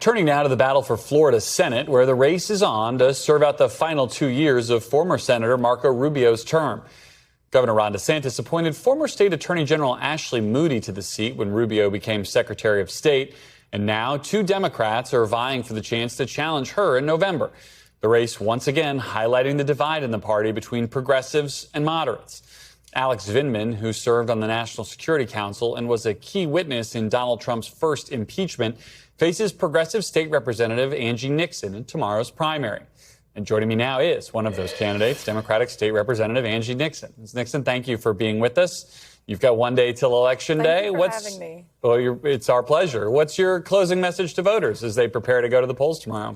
Turning now to the battle for Florida's Senate, where the race is on to serve out the final 2 years of former Senator Marco Rubio's term. Governor Ron DeSantis appointed former State Attorney General Ashley Moody to the seat when Rubio became Secretary of State. And now 2 Democrats are vying for the chance to challenge her in November. The race once again highlighting the divide in the party between progressives and moderates. Alex Vindman, who served on the National Security Council and was a key witness in Donald Trump's first impeachment, faces progressive state representative Angie Nixon in tomorrow's primary. And joining me now is one of those candidates, Democratic State Representative Angie Nixon. Ms. Nixon, thank you for being with us. You've got one day till Election Day. Thank you for having me. Well, it's our pleasure. What's your closing message to voters as they prepare to go to the polls tomorrow?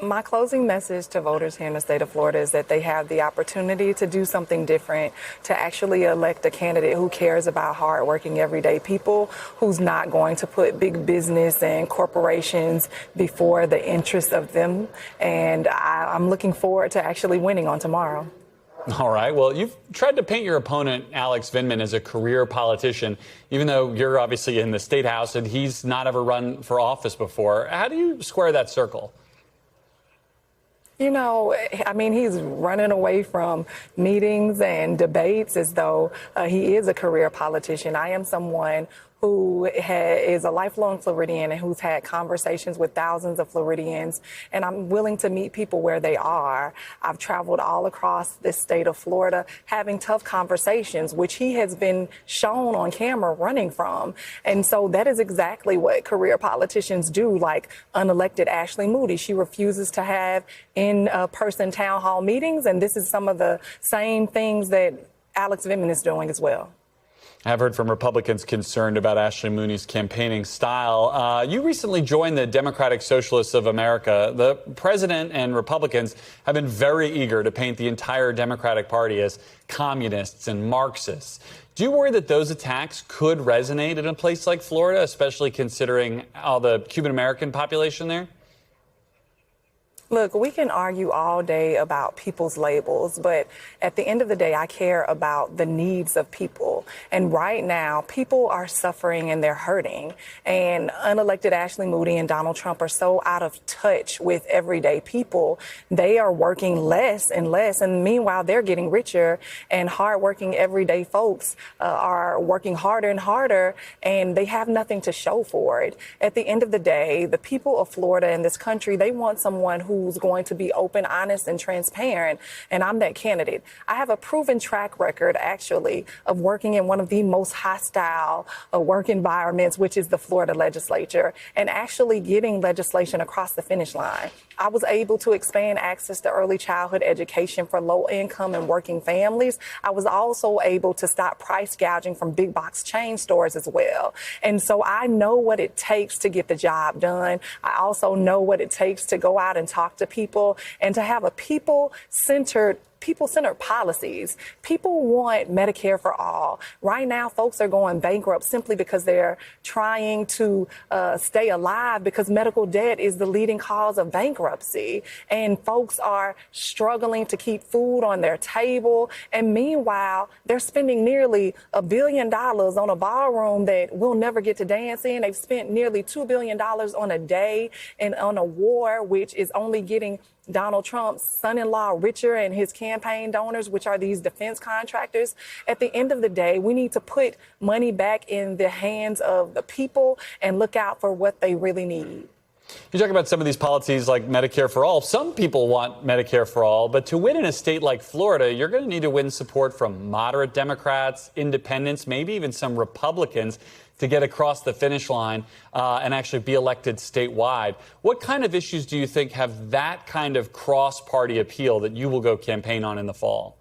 My closing message to voters here in the state of Florida is that they have the opportunity to do something different, to actually elect a candidate who cares about hardworking everyday people, who's not going to put big business and corporations before the interests of them. And I'm looking forward to actually winning on tomorrow. All right. Well, you've tried to paint your opponent, Alex Vindman, as a career politician, even though you're obviously in the state house and he's not ever run for office before. How do you square that circle? You know, I mean, he's running away from meetings and debates as though he is a career politician. I am someone who is a lifelong Floridian and who's had conversations with thousands of Floridians, and I'm willing to meet people where they are. I've traveled all across this state of Florida having tough conversations, which he has been shown on camera running from. And so that is exactly what career politicians do, like unelected Ashley Moody. She refuses to have in-person town hall meetings, and this is some of the same things that Alex Vindman is doing as well. I've heard from Republicans concerned about Ashley Moody's campaigning style. You recently joined the Democratic Socialists of America. The president and Republicans have been very eager to paint the entire Democratic Party as communists and Marxists. Do you worry that those attacks could resonate in a place like Florida, especially considering all the Cuban-American population there? Look, we can argue all day about people's labels, but at the end of the day, I care about the needs of people. And right now, people are suffering and they're hurting. And unelected Ashley Moody and Donald Trump are so out of touch with everyday people. They are working less and less. And meanwhile, they're getting richer, and hardworking everyday folks are working harder and harder, and they have nothing to show for it. At the end of the day, the people of Florida and this country, they want someone who's going to be open, honest, and transparent. And I'm that candidate. I have a proven track record, actually, of working in one of the most hostile work environments, which is the Florida legislature, and actually getting legislation across the finish line. I was able to expand access to early childhood education for low-income and working families. I was also able to stop price gouging from big box chain stores as well. And so I know what it takes to get the job done. I also know what it takes to go out and talk to people and to have a people-centered policies. People want Medicare for all. Right now, folks are going bankrupt simply because they're trying to stay alive, because medical debt is the leading cause of bankruptcy. And folks are struggling to keep food on their table. And meanwhile, they're spending nearly $1 billion on a ballroom that we'll never get to dance in. They've spent nearly $2 billion on a day and on a war, which is only getting Donald Trump's son-in-law richer and his campaign donors, which are these defense contractors. At the end of the day, we need to put money back in the hands of the people and look out for what they really need. You talk about some of these policies like Medicare for all. Some people want Medicare for all, but to win in a state like Florida, you're going to need to win support from moderate Democrats, independents, maybe even some Republicans to get across the finish line and actually be elected statewide. What kind of issues do you think have that kind of cross-party appeal that you will go campaign on in the fall?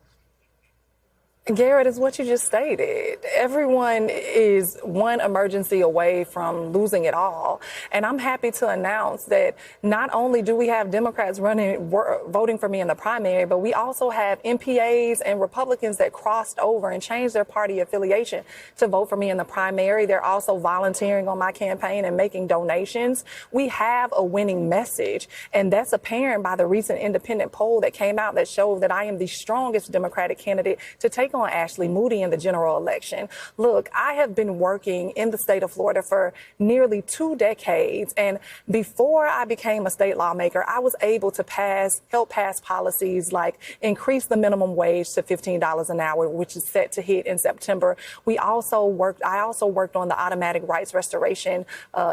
Garrett, is what you just stated. Everyone is one emergency away from losing it all. And I'm happy to announce that not only do we have Democrats voting for me in the primary, but we also have MPAs and Republicans that crossed over and changed their party affiliation to vote for me in the primary. They're also volunteering on my campaign and making donations. We have a winning message, and that's apparent by the recent independent poll that came out that showed that I am the strongest Democratic candidate to take take on Ashley Moody in the general election. Look, I have been working in the state of Florida for nearly 2 decades. And before I became a state lawmaker, I was able to help pass policies like increase the minimum wage to $15 an hour, which is set to hit in September. I also worked on the automatic rights restoration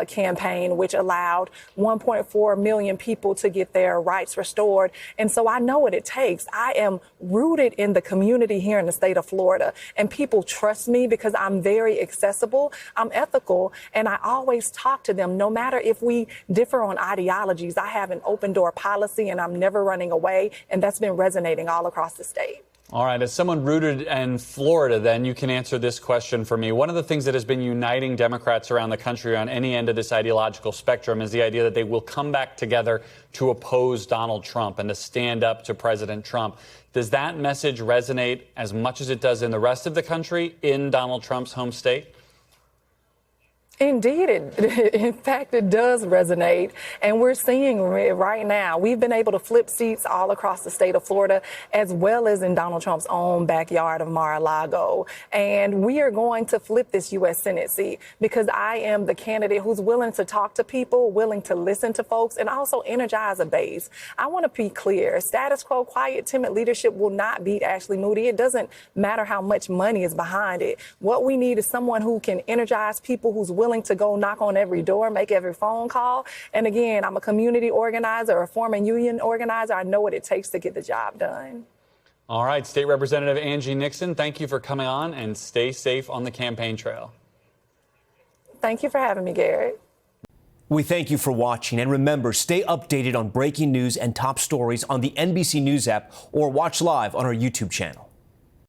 campaign, which allowed 1.4 million people to get their rights restored. And so I know what it takes. I am rooted in the community here in the state of Florida, and people trust me because I'm very accessible, I'm ethical, and I always talk to them. No matter if we differ on ideologies, I have an open door policy and I'm never running away, and that's been resonating all across the state. All right, as someone rooted in Florida, then you can answer this question for me. One of the things that has been uniting Democrats around the country on any end of this ideological spectrum is the idea that they will come back together to oppose Donald Trump and to stand up to President Trump. Does that message resonate as much as it does in the rest of the country in Donald Trump's home state? Indeed, in fact, it does resonate. And we're seeing it right now. We've been able to flip seats all across the state of Florida, as well as in Donald Trump's own backyard of Mar-a-Lago. And we are going to flip this U.S. Senate seat because I am the candidate who's willing to talk to people, willing to listen to folks, and also energize a base. I want to be clear. Status quo, quiet, timid leadership will not beat Ashley Moody. It doesn't matter how much money is behind it. What we need is someone who can energize people, who's willing to go knock on every door, make every phone call. And again, I'm a community organizer, a former union organizer. I know what it takes to get the job done. All right, State Representative Angie Nixon, thank you for coming on, and stay safe on the campaign trail. Thank you for having me, Garrett. We thank you for watching, and remember, stay updated on breaking news and top stories on the NBC News app or watch live on our YouTube channel.